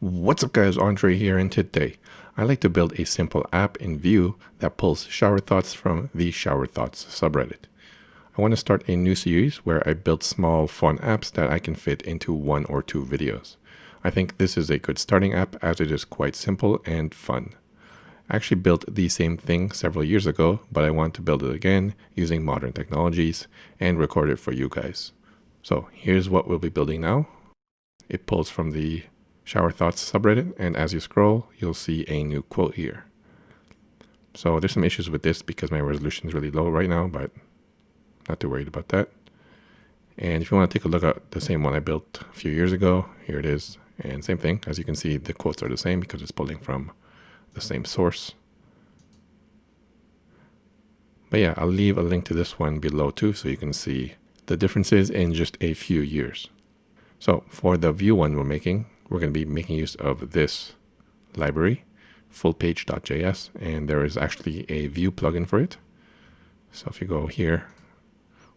What's up guys, Andre here, and today I like to build a simple app in Vue that pulls shower thoughts from the Shower Thoughts subreddit. I want to start a new series where I build small fun apps that I can fit into 1 or 2 videos. I think this is a good starting app as it is quite simple and fun. I actually built the same thing several years ago, but I want to build it again using modern technologies and record it for you guys. So here's what we'll be building now. It pulls from the Shower Thoughts subreddit, and as you scroll, you'll see a new quote here. So there's some issues with this because my resolution is really low right now, but not too worried about that. And if you want to take a look at the same one I built a few years ago, here it is. And same thing, as you can see, the quotes are the same because it's pulling from the same source. But yeah, I'll leave a link to this one below too, so you can see the differences in just a few years. So for the Vue one we're going to be making use of this library, vue-fullpage.js, and there is actually a Vue plugin for it. So if you go here,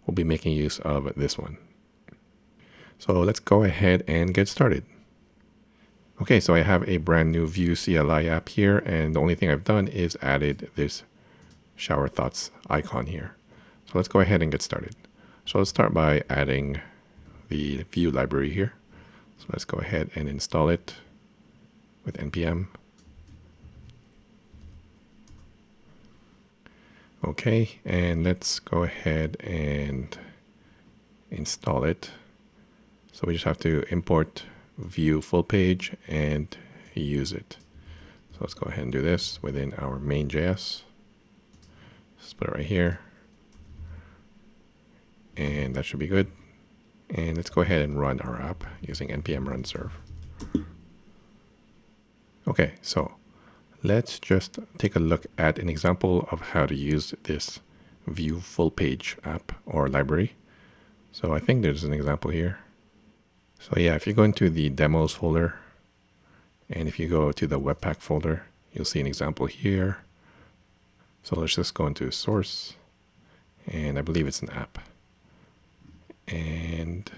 we'll be making use of this one. So let's go ahead and get started. Okay, so I have a brand new Vue CLI app here, and the only thing I've done is added this Shower Thoughts icon here. So let's go ahead and get started. So let's start by adding the Vue library here. So let's go ahead and install it with npm. Okay, and let's go ahead and install it. So we just have to import vue-fullpage and use it. So let's go ahead and do this within our main.js. Let's put it right here. And that should be good. And let's go ahead and run our app using npm run serve. Okay, so let's just take a look at an example of how to use this vue-fullpage app or library. So I think there's an example here. So yeah, if you go into the demos folder, and if you go to the webpack folder, you'll see an example here. So let's just go into source, and I believe it's an app. And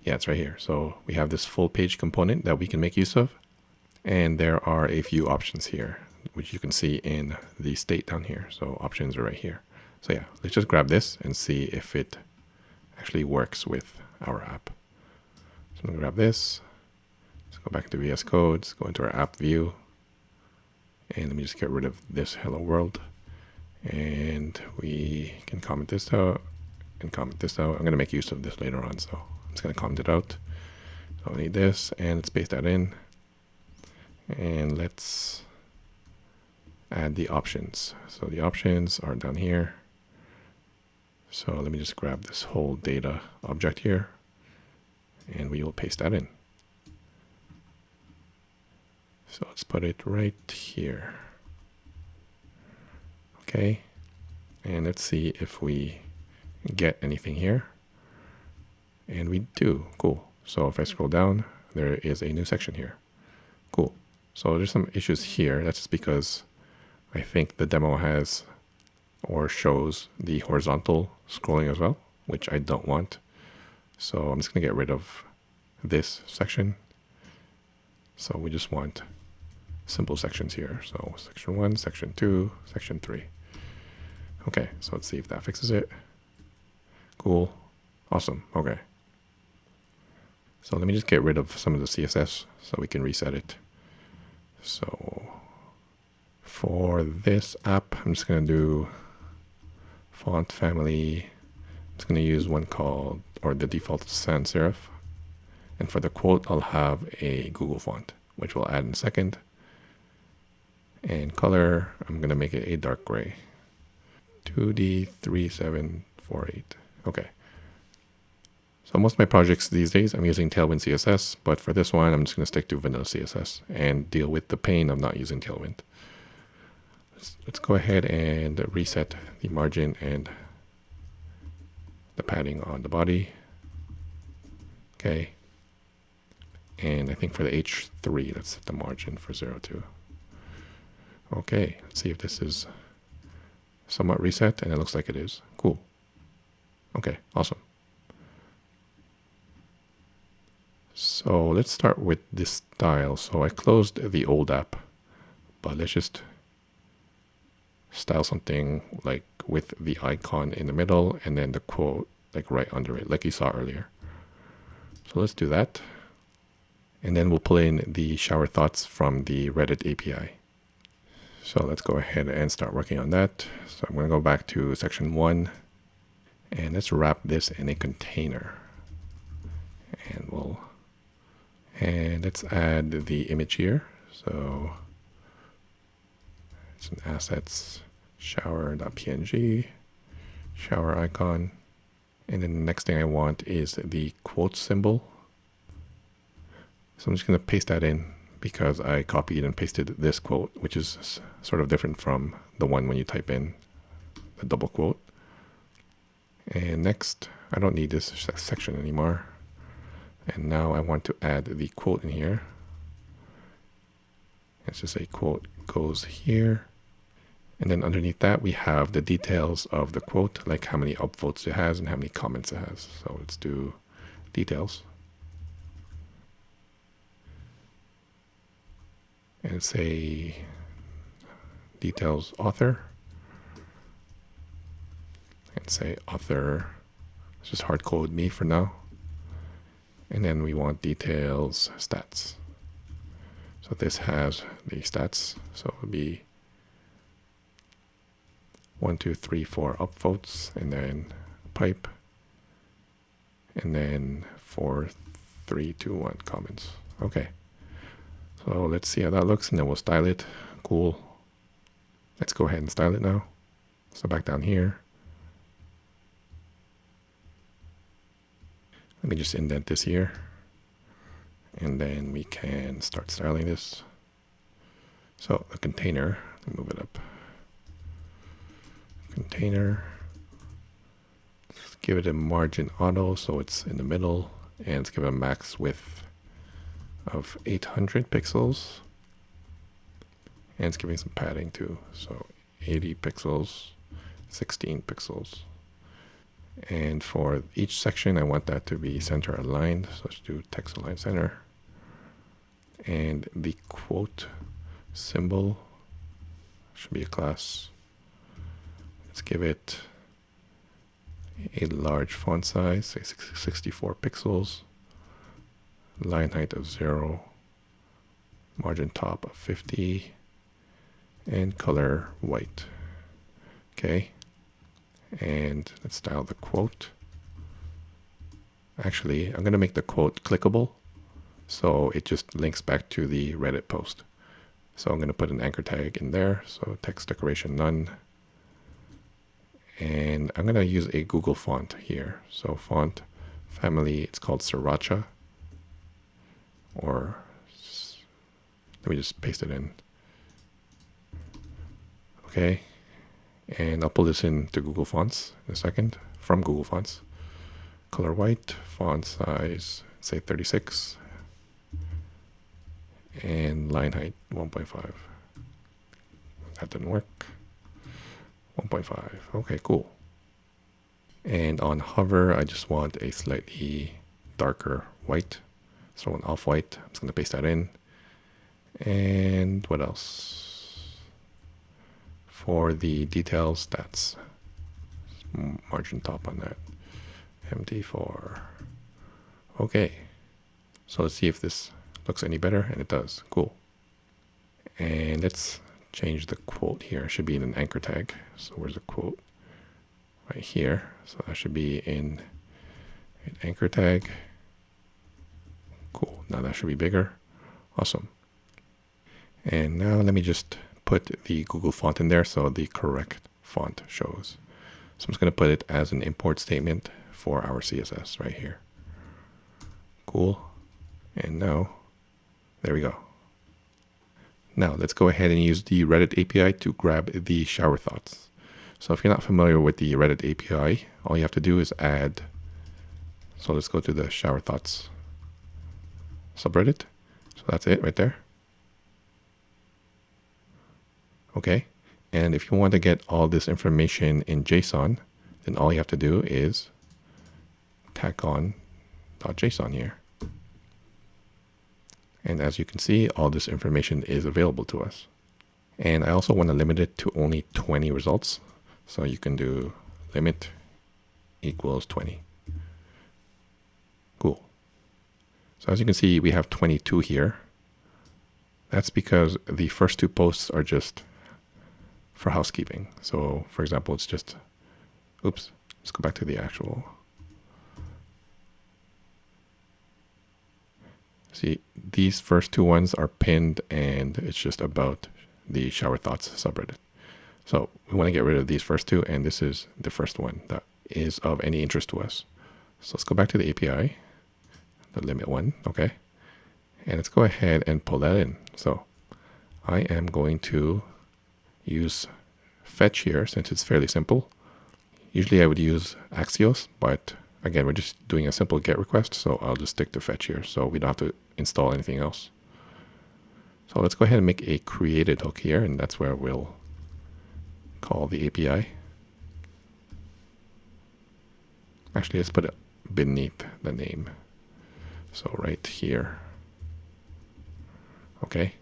yeah, it's right here. So we have this full page component that we can make use of. And there are a few options here, which you can see in the state down here. So options are right here. So yeah, let's just grab this and see if it actually works with our app. So I'm gonna grab this. Let's go back into VS Codes, go into our app view. And let me just get rid of this hello world. And we can comment this out. And comment this out. I'm going to make use of this later on, so I'm just going to comment it out. So I need this, and let's paste that in. And let's add the options. So the options are down here. So let me just grab this whole data object here, and we will paste that in. So let's put it right here. Okay, and let's see if we get anything here, and we do. Cool. So if I scroll down, there is a new section here. Cool. So there's some issues here. That's just because I think the demo has or shows the horizontal scrolling as well, which I don't want. So I'm just gonna get rid of this section. So we just want simple sections here. So section 1, section 2, section 3. Okay, so let's see if that fixes it. Cool. Awesome. Okay. So let me just get rid of some of the CSS so we can reset it. So for this app, I'm just going to do font family. I'm just going to use one called, or the default sans serif. And for the quote, I'll have a Google font, which we'll add in a second. And color, I'm going to make it a dark gray. 2D3748. Okay. So most of my projects these days, I'm using Tailwind CSS, but for this one, I'm just going to stick to vanilla CSS and deal with the pain of not using Tailwind. Let's go ahead and reset the margin and the padding on the body. Okay. And I think for the H3, let's set the margin for 0.2. Okay, let's see if this is somewhat reset, and it looks like it is. Cool. Okay, awesome. So let's start with this style. So I closed the old app, but let's just style something like with the icon in the middle and then the quote like right under it, like you saw earlier. So let's do that. And then we'll pull in the shower thoughts from the Reddit API. So let's go ahead and start working on that. So I'm going to go back to section 1 and let's wrap this in a container. And let's add the image here. So it's an assets shower.png, shower icon. And then the next thing I want is the quote symbol. So I'm just going to paste that in because I copied and pasted this quote, which is sort of different from the one when you type in the double quote. And next, I don't need this section anymore. And now I want to add the quote in here. Let's just say quote goes here. And then underneath that, we have the details of the quote, like how many upvotes it has and how many comments it has. So let's do details. And say details author. And say author, let's just hard code me for now. And then we want details stats. So this has the stats. So it would be 1, 2, 3, 4 upvotes, and then pipe, and then 4, 3, 2, 1 comments. Okay. So let's see how that looks, and then we'll style it. Cool. Let's go ahead and style it now. So back down here. Let me just indent this here. And then we can start styling this. So a container, let me move it up. Container. Let's give it a margin auto so it's in the middle. And let's give it a max width of 800 pixels. And it's giving some padding too. So 80 pixels, 16 pixels. And for each section, I want that to be center aligned. So let's do text align center. And the quote symbol should be a class. Let's give it a large font size, say 64 pixels. Line height of 0. Margin top of 50. And color white. Okay. And let's style the quote. Actually, I'm going to make the quote clickable, so it just links back to the Reddit post. So I'm going to put an anchor tag in there. So text decoration none. And I'm going to use a Google font here. So font family, it's called Sriracha. Or let me just paste it in. Okay. And I'll pull this into Google Fonts in a second from Google Fonts. Color white, font size, say 36. And line height 1.5. That didn't work. 1.5. Okay, cool. And on hover, I just want a slightly darker white. So an off-white. I'm just going to paste that in. And what else? For the details, that's margin top on that. MD4. Okay. So let's see if this looks any better, and it does. Cool. And let's change the quote here. It should be in an anchor tag. So where's the quote? Right here. So that should be in an anchor tag. Cool. Now that should be bigger. Awesome. And now let me just put the Google font in there so the correct font shows. So I'm just going to put it as an import statement for our CSS right here. Cool. And now, there we go. Now let's go ahead and use the Reddit API to grab the shower thoughts. So if you're not familiar with the Reddit API, all you have to do is add. So let's go to the shower thoughts subreddit. So that's it right there. Okay. And if you want to get all this information in JSON, then all you have to do is tack on .json here. And as you can see, all this information is available to us. And I also want to limit it to only 20 results. So you can do limit equals 20. Cool. So as you can see, we have 22 here. That's because the first two posts are just for housekeeping. So for example, it's just, oops, let's go back to the actual. See, these first two ones are pinned and it's just about the Shower Thoughts subreddit. So we want to get rid of these first two, and this is the first one that is of any interest to us. So let's go back to the API, the limit one, okay? And let's go ahead and pull that in. So I am going to use fetch here since it's fairly simple. Usually I would use Axios, but again, we're just doing a simple GET request, so I'll just stick to fetch here so we don't have to install anything else. So let's go ahead and make a created hook here, and that's where we'll call the API. Actually, let's put it beneath the name. So right here. Okay.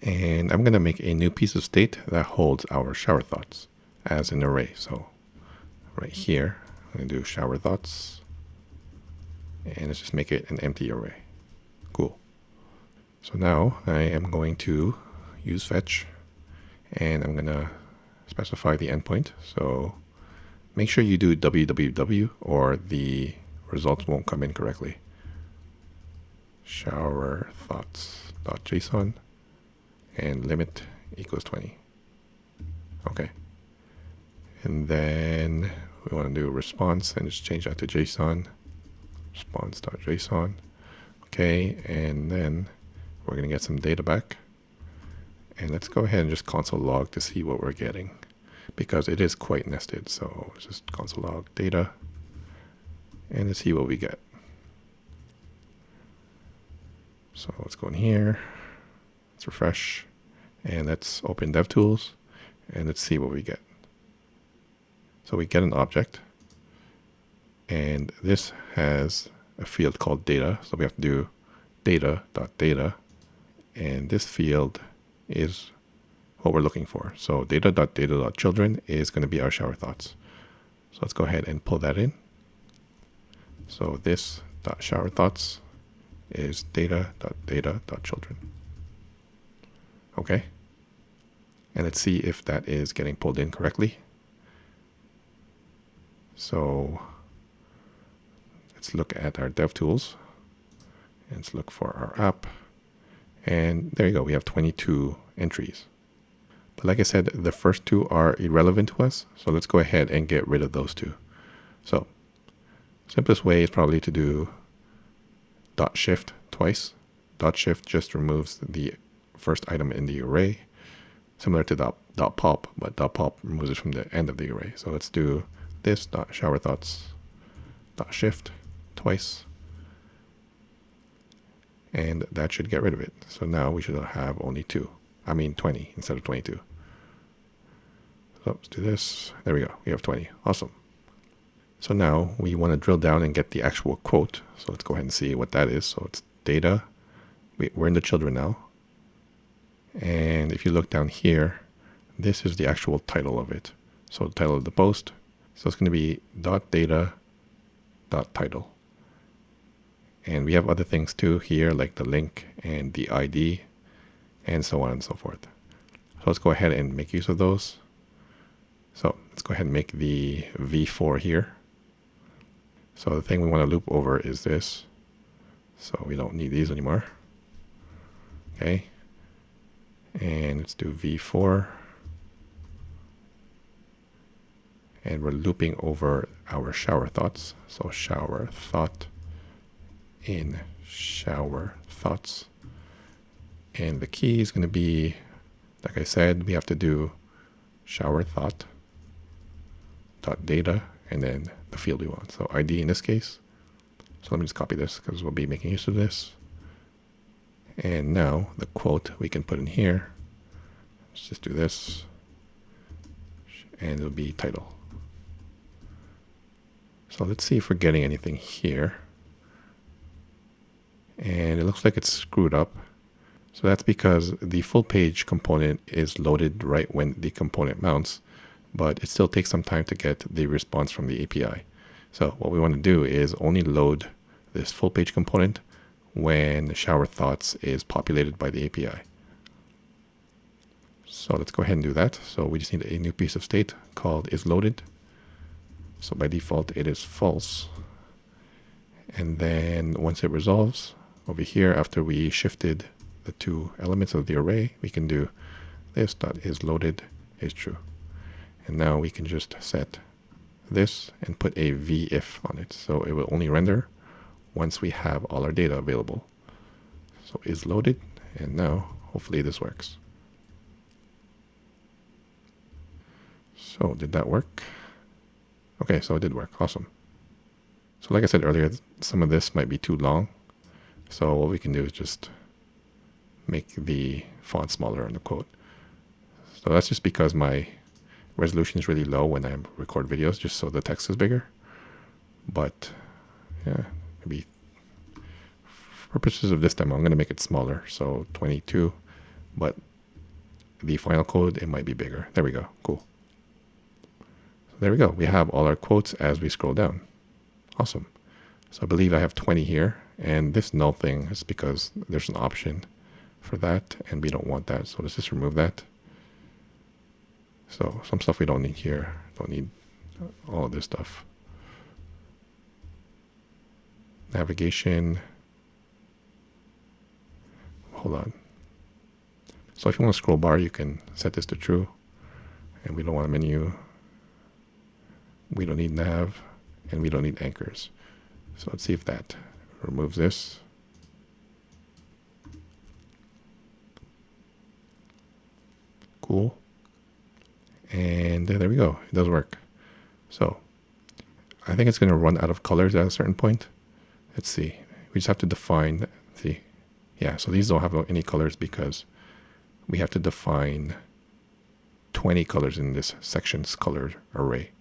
And I'm going to make a new piece of state that holds our shower thoughts as an array. So right here, I'm going to do shower thoughts. And let's just make it an empty array. Cool. So now I am going to use fetch, and I'm going to specify the endpoint. So make sure you do www or the results won't come in correctly. Showerthoughts.json and limit equals 20. Okay. And then we want to do response and just change that to JSON. Response.json. Okay. And then we're going to get some data back. And let's go ahead and just console log to see what we're getting, because it is quite nested. So let's just console log data and let's see what we get. So let's go in here, let's refresh, and let's open DevTools, and let's see what we get. So we get an object, and this has a field called data. So we have to do data.data, and this field is what we're looking for. So data.data.children is going to be our shower thoughts. So let's go ahead and pull that in. So this .shower thoughts is data.data.children. Okay. And let's see if that is getting pulled in correctly. So let's look at our DevTools and let's look for our app. And there you go. We have 22 entries. But like I said, the first two are irrelevant to us. So let's go ahead and get rid of those two. So simplest way is probably to do .shift twice. .shift just removes the first item in the array, similar to .pop, but .pop removes it from the end of the array. So let's do this .showerthoughts.shift twice. And that should get rid of it. So now we should have only 20 instead of 22. So let's do this. There we go. We have 20. Awesome. So now we want to drill down and get the actual quote. So let's go ahead and see what that is. So it's data. We're in the children now. And if you look down here, this is the actual title of it. So the title of the post. So it's going to be .data.title. And we have other things too here, like the link and the ID and so on and so forth. So let's go ahead and make use of those. So let's go ahead and make the v4 here. So the thing we want to loop over is this. So we don't need these anymore. Okay. And let's do v4. And we're looping over our shower thoughts. So shower thought in shower thoughts. And the key is going to be, like I said, we have to do shower thought dot data and then the field we want. So ID in this case. So let me just copy this because we'll be making use of this. And now the quote we can put in here. Let's just do this. And it'll be title. So let's see if we're getting anything here. and it looks like it's screwed up. So that's because the full page component is loaded right when the component mounts, but it still takes some time to get the response from the API. So what we want to do is only load this full page component when Showerthoughts is populated by the API. So let's go ahead and do that. So we just need a new piece of state called isLoaded. So by default, it is false. And then once it resolves, over here, after we shifted the two elements of the array, we can do this dot isLoaded is true. And now we can just set this and put a v-if on it. So it will only render once we have all our data available. So isLoaded, and now hopefully this works. So did that work? Okay, so it did work. Awesome. So like I said earlier, some of this might be too long. So what we can do is just make the font smaller on the quote. So that's just because my resolution is really low when I record videos, just so the text is bigger. But yeah, maybe for purposes of this demo, I'm going to make it smaller. So 22, but the final code, it might be bigger. There we go. Cool. So there we go. We have all our quotes as we scroll down. Awesome. So I believe I have 20 here, and this null thing is because there's an option for that, and we don't want that. So let's just remove that. So some stuff we don't need here. Don't need all of this stuff. Navigation. Hold on. So if you want a scroll bar, you can set this to true. And we don't want a menu. We don't need nav, and we don't need anchors. So let's see if that removes this. Cool. And there we go. It does work. So I think it's going to run out of colors at a certain point. Let's see. We just have to define, see. Yeah, so these don't have any colors because we have to define 20 colors in this section's color array.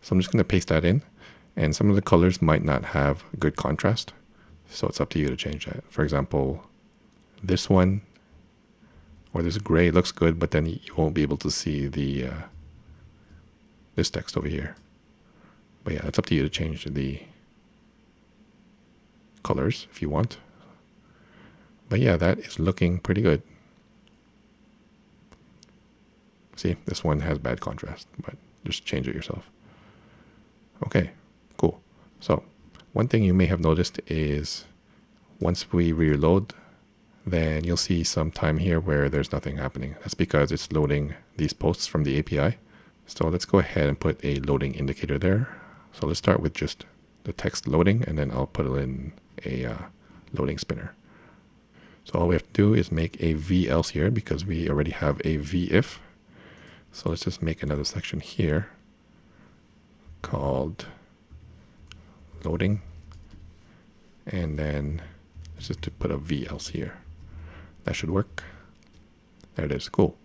So I'm just going to paste that in. And some of the colors might not have good contrast. So it's up to you to change that. For example, this one, or this gray looks good, but then you won't be able to see the this text over here. But yeah, it's up to you to change the colors if you want. But yeah, that is looking pretty good. See, this one has bad contrast, but just change it yourself. Okay, cool. So one thing you may have noticed is once we reload, then you'll see some time here where there's nothing happening. That's because it's loading these posts from the API. So let's go ahead and put a loading indicator there. So let's start with just the text loading, and then I'll put in a loading spinner. So all we have to do is make a v-else here because we already have a v-if. So let's just make another section here called loading. And then let's just put a v-else here. That should work. There it is. Cool.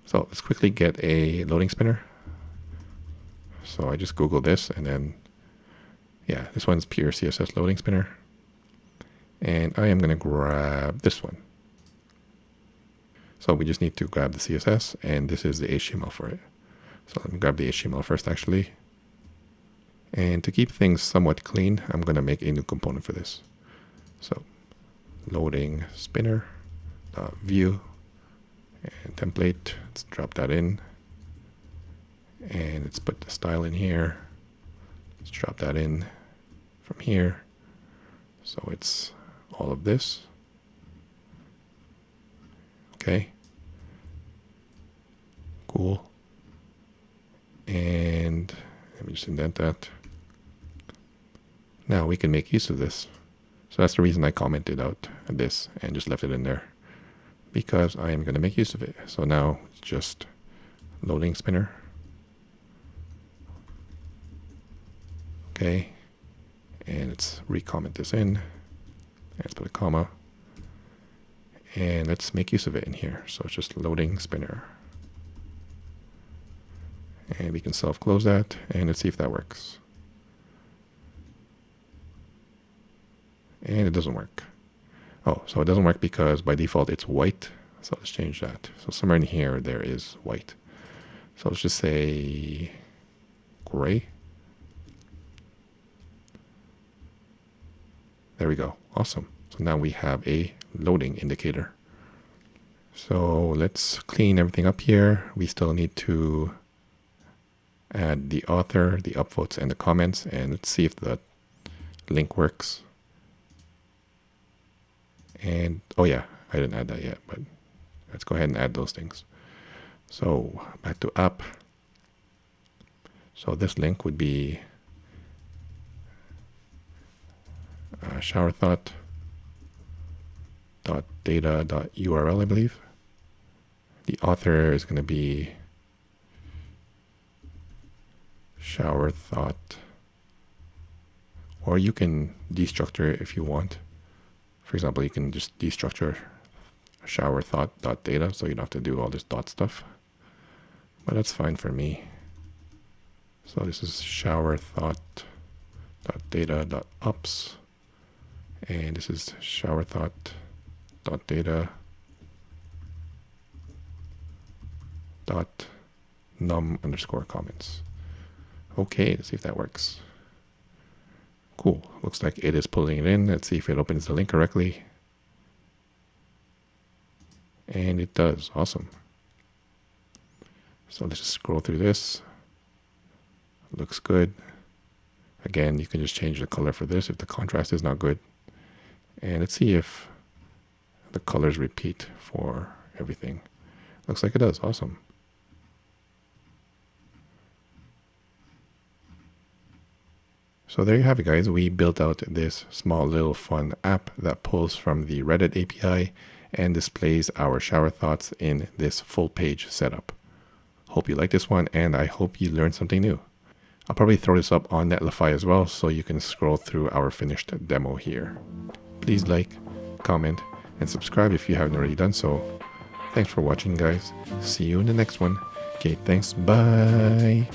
So let's quickly get a loading spinner. So I just Googled this, and then, yeah, this one's pure CSS loading spinner. And I am going to grab this one. So we just need to grab the CSS, and this is the HTML for it. So let me grab the HTML first, actually. And to keep things somewhat clean, I'm going to make a new component for this. So loading spinner, view, and template. Let's drop that in. And let's put the style in here. Let's drop that in from here. So it's all of this. Okay. Cool. And let me just indent that. Now we can make use of this. So that's the reason I commented out this and just left it in there, because I am going to make use of it. So now it's just loading spinner. Okay. And let's recomment this in. Let's put a comma. And let's make use of it in here. So it's just loading spinner. And we can self-close that. And let's see if that works. and it doesn't work. Oh, so it doesn't work because by default it's white. So let's change that. So somewhere in here there is white. So let's just say gray. There we go. Awesome. So now we have a loading indicator. So let's clean everything up here. We still need to add the author, the upvotes, and the comments, and let's see if the link works. And oh yeah, I didn't add that yet, but let's go ahead and add those things. So back to app. So this link would be showerthought.data.url, I believe. The author is going to be Showerthought, or you can destructure it if you want. For example, you can just destructure showerthought.data, so you don't have to do all this dot stuff. But that's fine for me. So this is showerthought.data.ups, and this is showerthought.data.num_comments. Okay, let's see if that works. Cool, looks like it is pulling it in. Let's see if it opens the link correctly. And it does, awesome. So let's just scroll through this. Looks good. Again, you can just change the color for this if the contrast is not good. And let's see if the colors repeat for everything. Looks like it does, awesome. So there you have it, guys. We built out this small little fun app that pulls from the Reddit API and displays our shower thoughts in this full page setup. Hope you like this one, and I hope you learned something new. I'll probably throw this up on Netlify as well, so you can scroll through our finished demo here. Please like, comment, and subscribe if you haven't already done so. Thanks for watching, guys. See you in the next one. Okay, thanks. Bye.